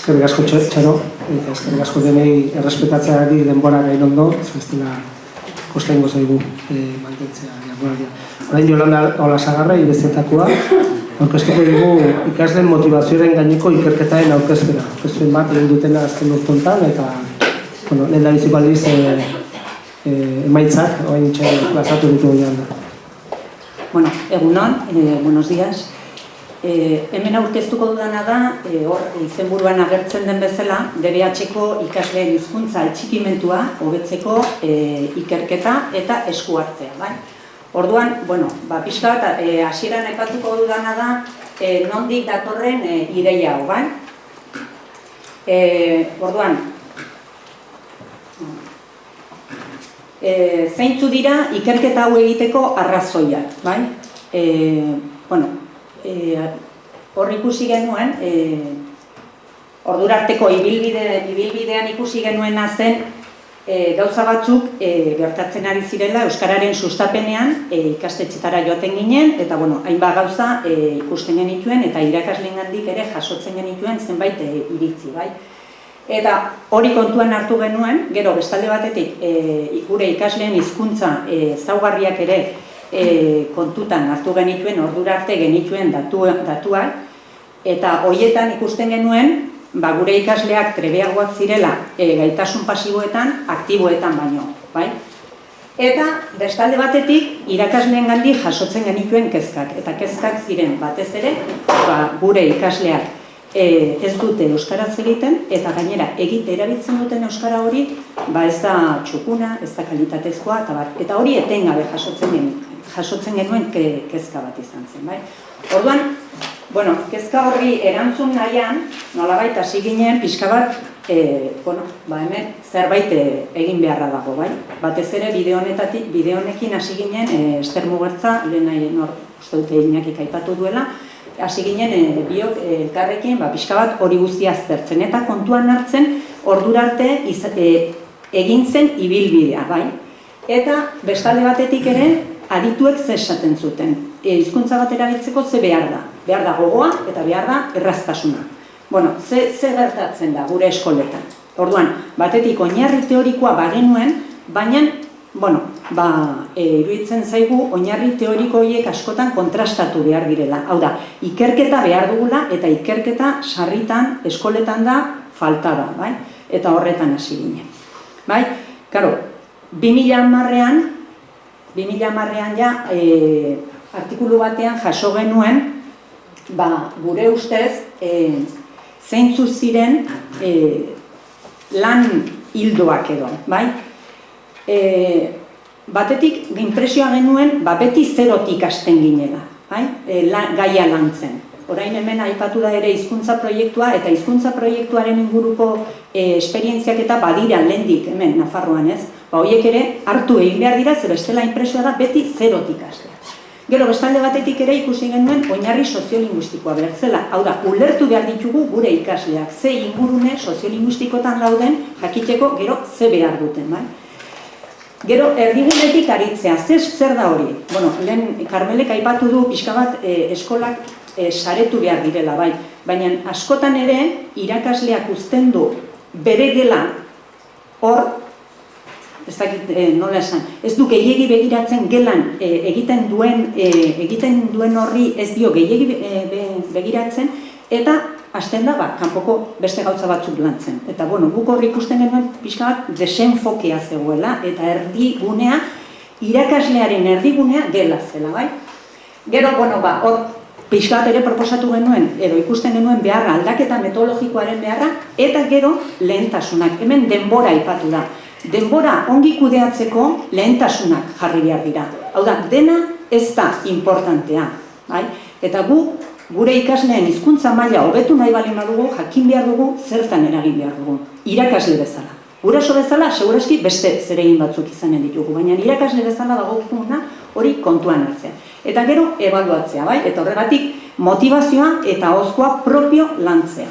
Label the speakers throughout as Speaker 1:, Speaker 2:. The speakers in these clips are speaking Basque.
Speaker 1: Eskerrik asko Txaro, eta eskerrik asko denei errespetatzeari denbora gain ondo, ez dela kostengo zaigu mantentzea jardunaldia. Orain Jolanda Olasagarra ibezetakoa, aurkeztuko dugu ikasleen motivazioaren gaineko ikerketaren aurkezpena. Aurkezpen bat egin dutena azken urteotan eta lehen da biziko aldiz emaitzak, orain plazatu ditu Jolanda.
Speaker 2: Bueno, egunon, buenos días. Hemen aurkeztuko dudana da, hor izenburuan agertzen den bezala, DBH-ko ikasleen hizkuntza atxikimentua hobetzeko ikerketa eta esku hartzea, bai? Orduan, pixka bat, hasieran aipatuko dudana da, nondik datorren ideia hau, bai? Orduan, zeintzu dira ikerketa hau egiteko arrazoiak, bai? Hor ikusi genuen, ordura arteko ibilbidean ikusi genuena zen gauza batzuk gertatzen ari zirela Euskararen sustapenean ikastetxetara joaten ginen, eta hainbat gauza ikusten genituen eta irakasleengandik ere jasotzen genituen zenbait iritzi, bai? Eta hori kontuan hartu genuen, gero bestalde batetik gure ikasleen hizkuntza ezaugarriak ere kontutan hartu genituen, ordura arte genituen datuak, eta horietan ikusten genuen, gure ikasleak trebeagoak zirela gaitasun pasiboetan, aktiboetan baino, bai? Eta bestalde batetik, irakasleengandik jasotzen genituen kezkak, eta kezkak ziren batez ere, gure ikasleak ez dute euskaraz egiten, eta gainera egite erabiltzen duten euskara hori, ez da txukuna, ez da kalitatezkoa, eta hori etengabe jasotzen genuen kezka bat izan zen, bai? Orduan, kezka horri erantzun nahian, nolabait hasi ginen pixka bat, hemen zerbait egin beharra dago, bai? Batez ere bideo honekin hasi ginen, Ester Mugertza, lehen uste dute Iñakik aipatu duela, hasi ginen biok elkarrekin pixka bat hori guztia aztertzen, eta kontuan hartzen ordura arte egin zen ibilbidea, bai? Eta bestalde batetik ere, adituek ze esaten zuten. Hizkuntza bat erabiltzeko ze behar da. Behar da gogoa eta behar da erraztasuna. Ze gertatzen da gure eskoletan. Orduan, batetik oinarri teorikoa bagenuen, baina, iruditzen zaigu oinarri teoriko horiek askotan kontrastatu behar direla. Hau da, ikerketa behar dugula eta ikerketa sarritan, eskoletan da, falta da, bai? Eta horretan hasi ginen. Bai? Karo, 2010an ja artikulu batean jaso genuen gure ustez zeintzu ziren lan hildoak edo, bai? Batetik inpresioa genuen beti zerotik hasten ginela, bai? Gaia lantzen. Orain hemen aipatu da ere hizkuntza proiektua, eta hizkuntza proiektuaren inguruko esperientziak eta badira lehendik hemen Nafarroan, ez? Horiek ere hartu egin behar dira, ze bestela inpresioa da beti zerotik hastea. Gero bestalde batetik ere ikusi genuen oinarri soziolinguistikoa bertzela. Hau da, ulertu behar ditugu gure ikasleak, ze ingurune soziolinguistikotan dauden jakiteko gero ze behar duten, bai? Gero erdigunetik aritzea, zer da hori? Lehen Karmelek aipatu du pixka bat eskolak saretu behar direla, bai. Baina askotan ere irakasleak uzten du bere gela hor, ez dakit nola esan, ez du gehiegi begiratzen gelan egiten duen horri ez dio gehiegi begiratzen, eta hasten da, kanpoko beste gauza batzuk lantzen. Eta, guk horri ikusten genuen pixka bat desenfokea zegoela, eta erdigunea, irakaslearen erdigunea gela zela, bai? Gero, hor pixka bat ere proposatu genuen, edo ikusten genuen beharra, aldaketa metodologikoaren beharra, eta gero lehentasunak, hemen denbora aipatu da. Denbora ongi kudeatzeko lehentasunak jarri behar dira. Hau da, dena ez da importantea, bai? Eta gure ikasleen hizkuntza maila hobetu nahi baldin badugu, jakin behar dugu, zertan eragin behar dugu. Irakasle bezala. Guraso bezala, segurazki beste zeregin batzuk izanen ditugu, baina irakasle bezala dagokiguna hori kontuan hartzea. Eta gero, ebaluatzea, bai? Eta horregatik, motivazioa eta ahozkoa propio lantzea.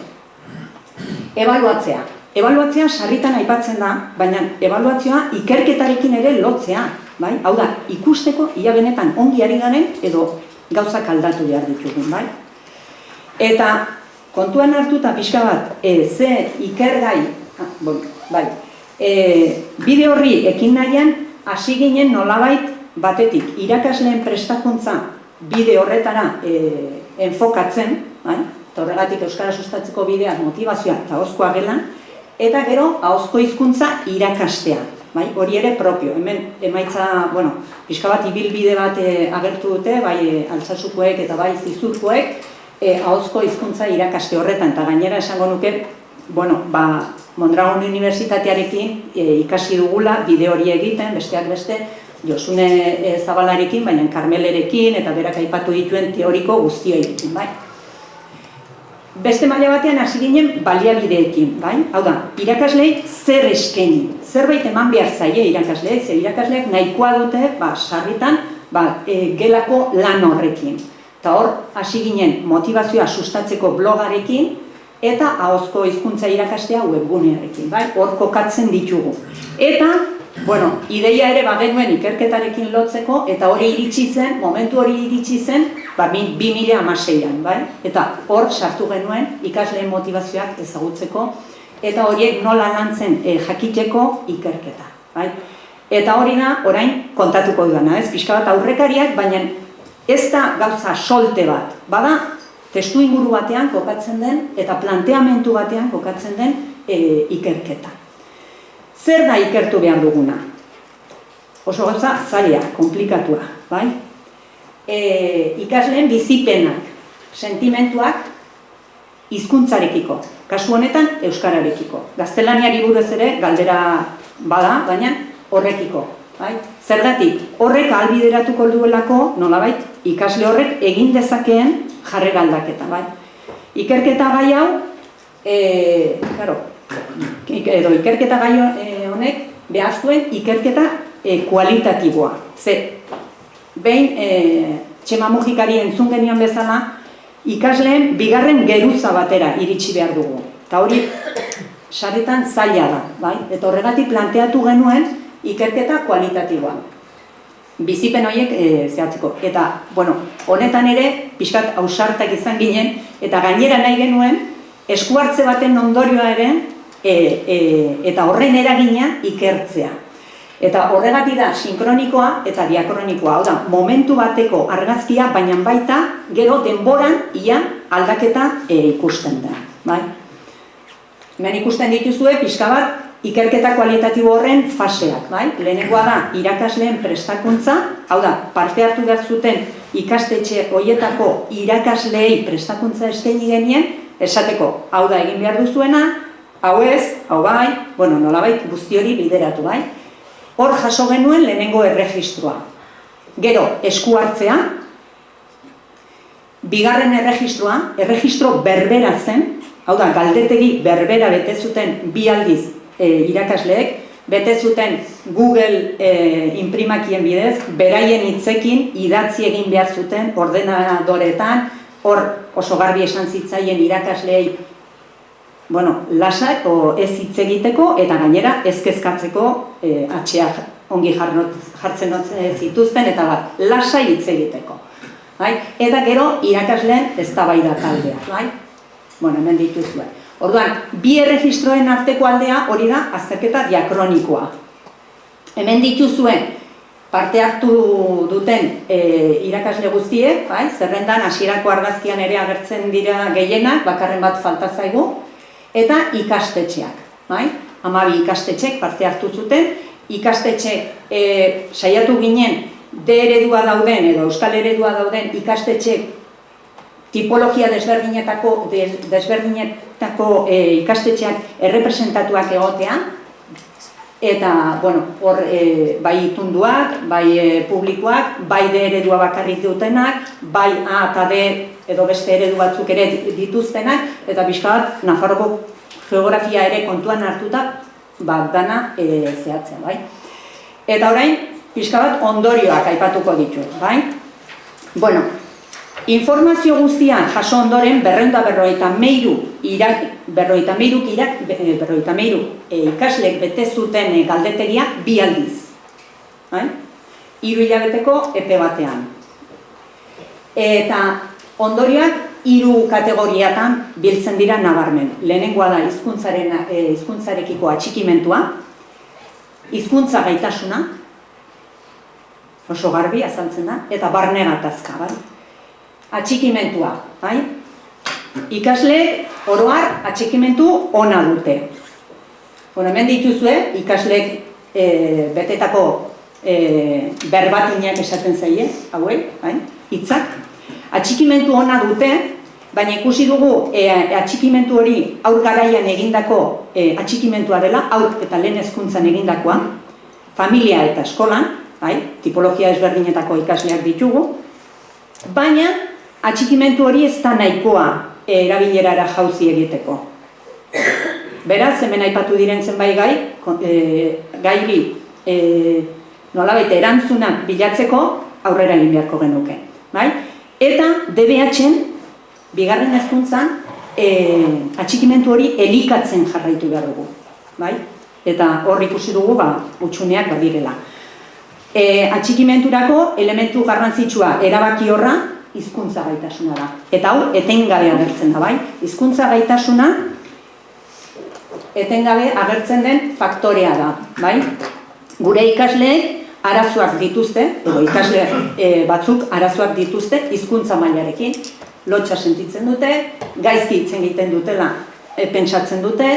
Speaker 2: Ebaluatzea. Ebaluatzea sarritan aipatzen da, baina ebaluazioa ikerketarekin ere lotzea, bai? Hau da, ikusteko ia benetan ongi ari garen edo gauzak aldatu behar ditugun, bai? Eta kontuan hartuta pixka bat, ze ikergai, bide horri ekin nahian, hasi ginen nolabait batetik irakasleen prestakuntza bide horretara enfokatzen, eta horregatik euskara sustatzeko bideak motivazioa eta ahozkoa gelan, eta gero ahozko hizkuntza irakastea, hori ere propio. Hemen emaitza, pixka bat ibilbide bat agertu dute, bai Altsasukoek eta bai Zizurkoek, ahozko hizkuntza irakaste horretan, eta gainera esango nuke, Mondragon Unibertsitatearekin ikasi dugula bide hori egiten, besteak beste, Josune Zabalarekin, baina Karmelerekin, eta berak aipatu dituen teoriko guztioekin, bai? Beste maila batean hasi ginen baliabideekin, bai? Hau da, irakasleei zer eskaini, zerbait eman behar zaie irakasleek, zer irakasleak nahikoa dute, sarritan, gelako lan horrekin. Eta hor, hasi ginen motivazioa sustatzeko blogarekin, eta ahozko hizkuntza irakastea webgunearekin, bai? Hor kokatzen ditugu. Eta, ideia ere bagenuen ikerketarekin lotzeko, eta hori iritsi zen, momentu hori iritsi zen, 2016an, bai? Eta hor sartu genuen ikasleen motivazioak ezagutzeko, eta horiek nola lantzen jakiteko ikerketa, bai? Eta hori da, orain kontatuko dudana, ez? Pixka bat aurrekariak, baina ez da gauza solte bat, bada testu inguru batean kokatzen den, eta planteamendu batean kokatzen den ikerketa. Zer da ikertu behar duguna? Oso gauza zaila, komplikatua, bai? Ikasleen bizipenak, sentimentuak hizkuntzarekiko, kasu honetan euskararekiko. Gaztelaniari buruz ere galdera bada, baina horrekiko, bai? Zergatik, horrek ahalbideratuko duelako, nolabait, ikasle horrek egin dezakeen jarrera aldaketa, bai? Ikerketa gai hau, ikerketa gai honek behar zuen ikerketa kualitatiboa. Ze, behin Txema Mujikari entzun genion bezala, ikasleen bigarren geruza batera iritsi behar dugu. Eta hori sarritan zaila da, bai? Eta horregatik planteatu genuen ikerketa kualitatiboa. Bizipen horiek zehatzeko. Eta, honetan ere, pixkat ausartak izan ginen, eta gainera nahi genuen, eskuartze baten ondorioa ere, eta horren eragina ikertzea. Eta horregatik da sinkronikoa eta diakronikoa, hau da, momentu bateko argazkia, baina baita gero denboran ia aldaketa ikusten da. Hemen ikusten dituzue pixka bat ikerketa kualitatibo horren faseak. Lehenengoa da irakasleen prestakuntza, hau da, parte hartu behar zuten ikastetxe horietako irakasleei prestakuntza eskaini genien, esateko, hau da egin behar duzuena, hau ez, hau bai, nolabait guzti hori bideratu, bai? Hor jaso genuen lehenengo erregistroa. Gero, esku hartzea, bigarren erregistro berbera zen, hau da, galdetegi berbera bete zuten bi aldiz irakasleek, bete zuten Google inprimakien bidez, beraien hitzekin idatzi egin behar zuten ordenadoretan, hor oso garbi esan zitzaien irakasleei lasak ez hitz egiteko eta gainera ez kezkatzeko atxeak ongi jartzen zituzten eta lasai hitz egiteko. Eta gero irakasleen eztabaida taldea. Hemen dituzue. Orduan, bi erregistroen arteko aldea hori da azterketa diakronikoa. Hemen dituzue parte hartu duten irakasle guztiek, zerrendan hasierako argazkian ere agertzen dira gehienak, bakarren bat falta zaigu, eta ikastetxeak. 12 ikastetxek parte hartu zuten, ikastetxek saiatu ginen D eredua dauden edo euskal eredua dauden ikastetxek tipologia desberdinetako ikastetxeak errepresentatuak egotea, eta, hor, bai itunduak, bai publikoak, bai D eredua bakarrik dutenak, bai A eta D edo beste eredu batzuk ere dituztenak, eta pixka bat, Nafarroko geografia ere kontuan hartuta, dana zehatzen, bai? Eta orain, pixka bat, ondorioak aipatuko ditu, bai? Informazio guztian jaso ondoren 253 ikaslek bete zuten galdetegia 2 aldiz. 3 hilabeteko epe batean. Eta ondorioak 3 kategoriatan biltzen dira nabarmen. Lehenengoa da hizkuntzarekiko atxikimentua, hizkuntza gaitasuna, oso garbi azaltzen da, eta barne gatazka, bai? Atxikimentua, bai? Ikasleek oroar atxikimentu ona dute. Hemen dituzue, ikasleek betetako berbatinak esaten zaie, hauek, hitzak. Atxikimentu ona dute, baina ikusi dugu atxikimentu hori haur garaian egindako atxikimentua dela, haur eta lehen hezkuntzan egindakoa, familia eta eskolan, tipologia ezberdinetako ikasleak ditugu, baina atxikimentu hori ez da nahikoa erabilerara jauzi egiteko. Beraz, hemen aipatu diren zenbait gairi nolabait erantzunak bilatzeko aurrera egin beharko genuke. Eta DBH-en, bigarren hezkuntzan, atxikimentu hori elikatzen jarraitu behar dugu. Eta hor ikusi dugu hutsuneak badirela. Atxikimenturako elementu garrantzitsua erabaki horra hizkuntza gaitasuna da. Eta hau etengabe agertzen da, bai? Hizkuntza gaitasuna etengabe agertzen den faktorea da, bai? Gure ikasleek arazoak dituzte, edo ikasle batzuk arazoak dituzte hizkuntza mailarekin, lotsa sentitzen dute, gaizki hitz egiten dutela pentsatzen dute,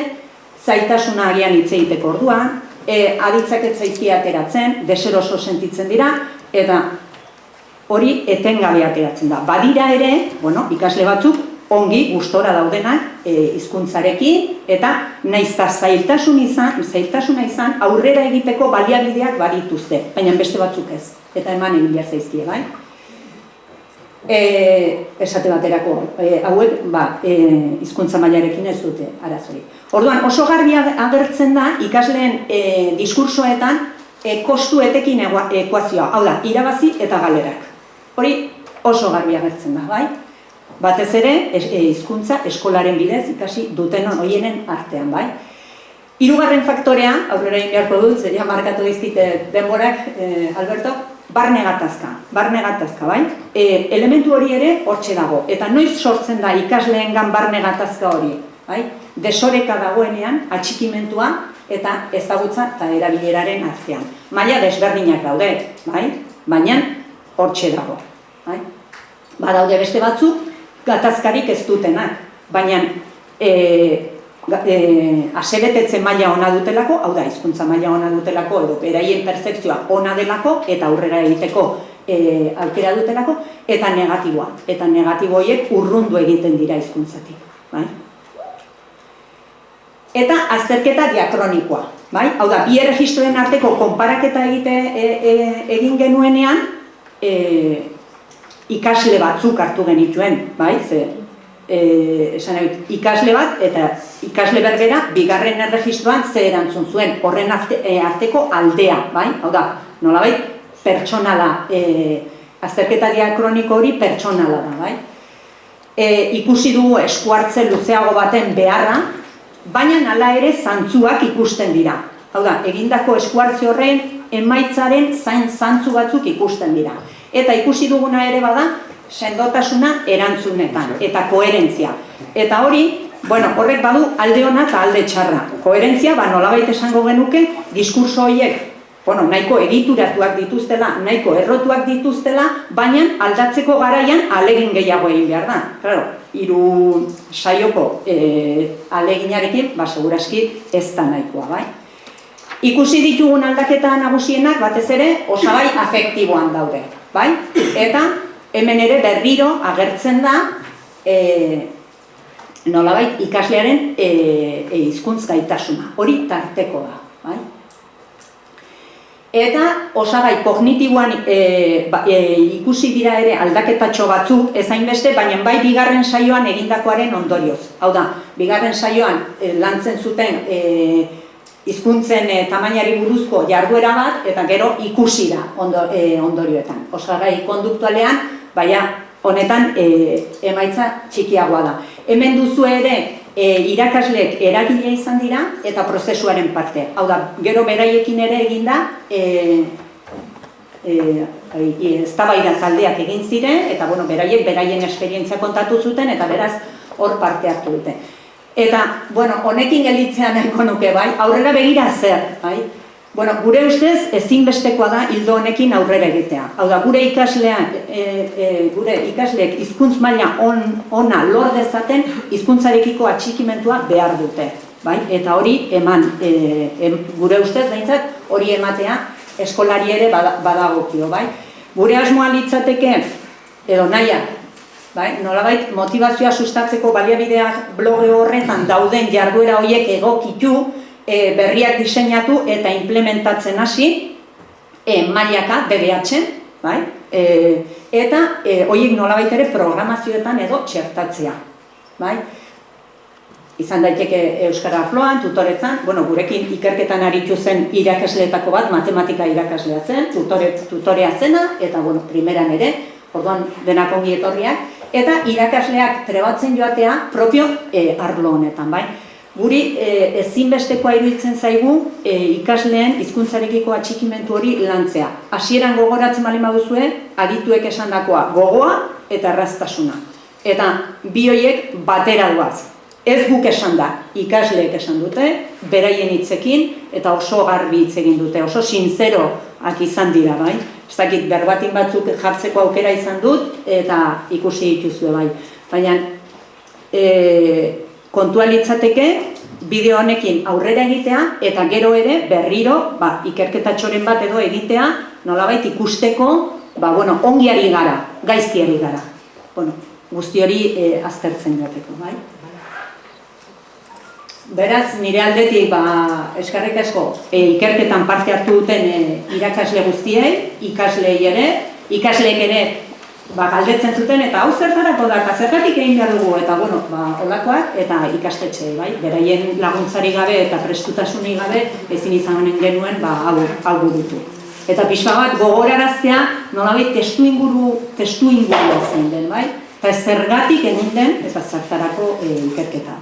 Speaker 2: zaitasuna agian hitz egiteko orduan, aditzak ez zaizkie ateratzen, deseroso sentitzen dira, eta hori etengabe ateratzen da. Badira ere, ikasle batzuk ongi gustora daudenak hizkuntzarekin eta naizta zailtasuna izan aurrera egiteko baliabideak badituzte, baina beste batzuk ez. Eta eman egin behar zaizkie, bai? Esate baterako, hauek hizkuntza mailarekin ez dute arazorik. Orduan, oso garbi agertzen da ikasleen diskursoetan kostu etekin ekuazioa, hau da, irabazi eta galerak. Hori oso garbi agertzen da, bai? Batez ere, hizkuntza eskolaren bidez ikasi duten horienen artean, bai? Hirugarren faktorea, aurrera egin beharko dut, ja markatu dizkite denborak, Alberto, barne gatazka, bai? Elementu hori ere hortxe dago, eta noiz sortzen da ikasleengan barne gatazka hori, bai? Desoreka dagoenean, atxikimentua eta ezagutza eta erabileraren artean. Maila desberdinak daude, bai? Baina hortxe dago. Badaude beste batzuk, gatazkarik ez dutenak, baina asebetetzen maila ona dutelako, hau da, hizkuntza maila ona dutelako, edo beraien perzepzioa ona delako, eta aurrera egiteko aukera dutelako, eta negatiboa. Eta negatibo horiek urrundu egiten dira hizkuntzatik. Eta azterketa diakronikoa. Hau da, bi erregistroen arteko konparaketa egin genuenean, ikasle batzuk hartu genituen, ikasle bat eta ikasle berbera bigarren erregistroan ze erantzun zuen, horren arteko aldea, hau da, nolabait pertsonala, azterketa diakroniko hori pertsonala da, ikusi dugu eskuartze luzeago baten beharra, baina hala ere zantzuak ikusten dira. Hau da, egindako eskuartze horren emaitzaren zantzu batzuk ikusten dira. Eta ikusi duguna ere bada, sendotasuna erantzunetan, eta koherentzia. Eta hori, horrek badu alde ona eta alde txarra. Koherentzia, nolabait esango genuke, diskurso horiek, nahiko egituratuak dituztela, nahiko errotuak dituztela, baina aldatzeko garaian alegin gehiago egin behar da. Claro, 3 saioko aleginarekin, seguraski ez da nahikoa, bai? Ikusi ditugun aldaketa nagusienak batez ere osagai afektiboan daude, bai? Eta hemen ere berriro agertzen da nolabait ikaslearen hizkuntz gaitasuna. Hori tarteko da, bai? Eta osagai kognitiboan ikusi dira ere aldaketatxo batzuk, ez hainbeste, baina bai bigarren saioan egindakoaren ondorioz. Hau da, bigarren saioan lantzen zuten hizkuntzen tamainari buruzko jarduera bat, eta gero ikusi da ondorioetan. Osagai konduktualean, honetan emaitza txikiagoa da. Hemen duzu ere irakasleek eragile izan dira eta prozesuaren parte. Hau da, gero beraiekin ere eginda eztabaida taldeak egin ziren, eta beraiek beraien esperientzia kontatu zuten, eta beraz hor parte hartu dute. Eta, honekin gelditzea nahiko nuke, bai, aurrera begira zer, bai? Gure ustez ezinbestekoa da ildo honekin aurrera egitea. Hau da, gure ikasleek hizkuntz maila ona lor dezaten hizkuntzarekiko atxikimentua behar dute. Eta hori eman, gure ustez behintzat, hori ematea eskolari ere badagokio. Gure asmoa litzateke, edo nahiak, nolabait motivazioa sustatzeko baliabideak bloge horretan dauden jarduera horiek egokitu, berriak diseinatu eta implementatzen hasi mailaka BDH-en, eta horiek nolabait ere programazioetan edo txertatzea. Izan daiteke euskara arloan, tutoretzan, gurekin ikerketan aritu zen irakasleetako bat, matematika irakaslea zen, tutorea zena, eta primeran ere, orduan denak ongi etorriak, eta irakasleak trebatzen joatea propio arlo honetan, Guri ezinbestekoa iruditzen zaigu ikasleen hizkuntzarekiko atxikimentu hori lantzea. Hasieran gogoratzen baldin baduzue, adituek esandakoa gogoa eta erraztasuna. Eta bi horiek batera doaz. Ez guk esan da, ikasleek esan dute, beraien hitzekin eta oso garbi hitz egin dute, oso sinzeroak izan dira, bai? Ez dakit berbatin batzuk jartzeko aukera izan dut eta ikusi dituzue, bai. Baina kontua litzateke bideo honekin aurrera egitea eta gero ere berriro ikerketatxoren bat edo egitea nolabait ikusteko ongi ari gara, gaizki ari gara. Guzti hori aztertzen joateko. Beraz, nire aldetik eskerrik asko ikerketan parte hartu duten irakasle guztiei, ikasleei ere, ikasleek ere galdetzen zuten, eta hau zertarako da, zergatik egin behar dugu, eta holakoak, eta ikastetxe, beraien laguntzari gabe eta prestutasunik gabe ezin izan honen genuen hau burutu. Eta pixka bat gogoraraztea nolabait testu ingurua zein den, eta zergatik egin den eta zertarako ikerketa.